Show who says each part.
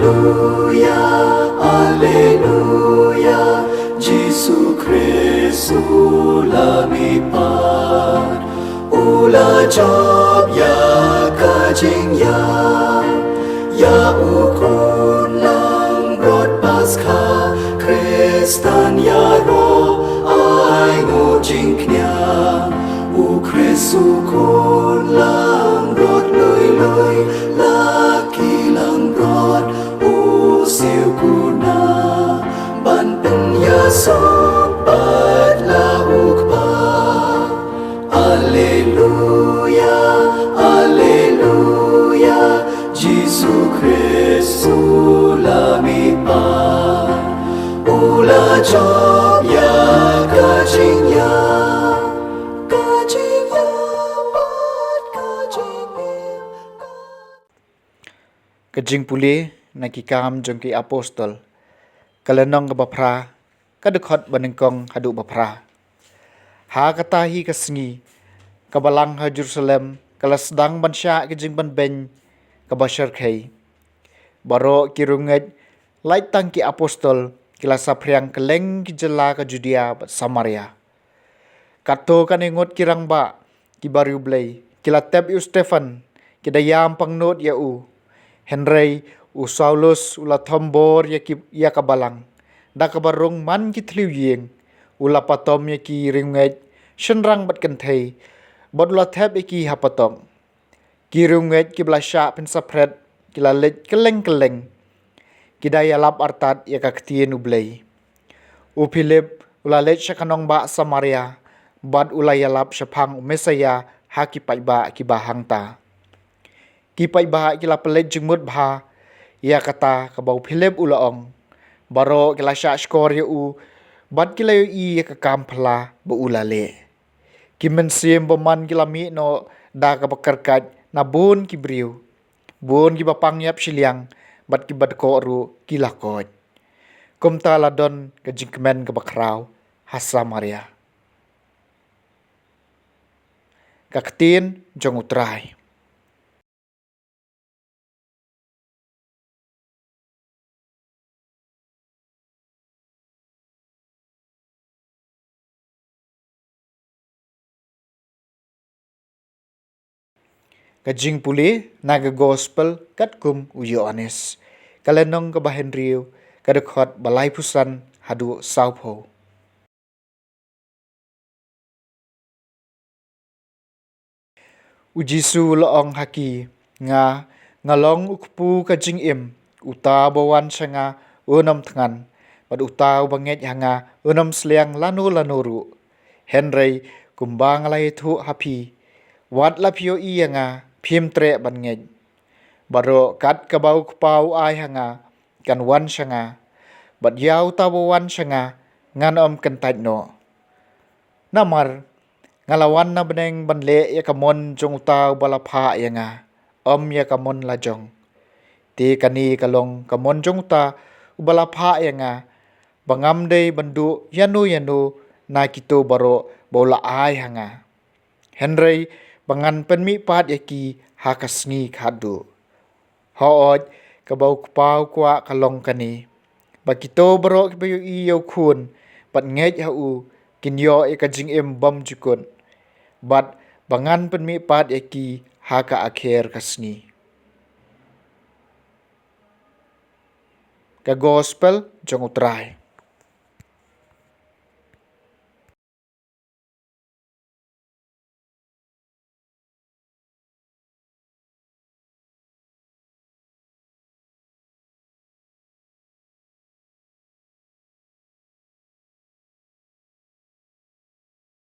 Speaker 1: Alleluia, Alleluia, Jesu Christus lumipat, ula job ya kajing ya ukun lang rod Paskha, Kristan ya ro ai ngo jingknya, u Kristu kun lang rod lui laki lang rod u siu kuna, ban pen ya sobat la ukpa. Alleluia, Alleluia, Jesu Christus lumipat, ula job ya kajing ya pat
Speaker 2: Jingpule nakikam jongki apostol kalenong kabapra kadekot BANYNGKONG hadu bapra ha katahi ka Sngi ka Balang ha Jerusalem kala sedang bansya ke jing ben ka bashar khai baro kirunget lait tang ki apostol kila sapriang keleng ki jela ka Judea Samaria kato kanengot kirang ba ki baru blai kila tep yu Stefan ki dayam pangnot ya Henry u Saulus ula thombor ya ka Balang da ka barung man ki thliu yeng ula patom ya ki ringet shenrang bat kan thei bot ula thep ki hapatong ki ringet ki blasha pen sapret ki la let keleng ki daya lap artat ya ka ktien u blai u Philip ula let shakanong ba Samaria bat ula ya lap shapang Mesaya ha ki pai ba ki bahang ta ki pai ba ki la pelet jengmut bha ya kata ka bau Philip ulaong baro ki la sha skor ya u bat ki la ya ka kampla ba ula le ki men sim boman ki la mi no da ka bakarkat na bon ki briu bon ki bapang yap shiliang bat ki bat ko ru ki la kot kum ta la don ka jingkmen ka bakraw hasa Maria ka ktin jong utrai ka Jingpule naga gospel kat kum IOANNIS kalenong ka bahenriu kadekot balai pusan hadu saupho ujisu loong haki nga ngalong ukpu ka jingim uta bawan sanga unam tangan bad uta banget hanga unam sliang lanu ru Henry kumbang lai thu hapi wat lapio iya nga phim tre ban ngej baro kat kabau kpau ai hanga kan wan shanga bat yau ta wan shanga ngan kan tait no namar ngalawan na beneng banle ya kamon jong ta balapha ya nga ya kamon la jong ti kani kalong kamon jong ta balapha ya nga bangam dei bandu yanu na kito baro bola ai hanga Henry bangan penmi pat yaki ha ka Sngi khadu hoot kabau kpau kwa kalong kani bakito baro kibayu iyo khun bat ngej hau kinyo ka jingim bam jukun bat bangan penmi pat yaki ha ka akhir ka Sngi ka gospel jong utrai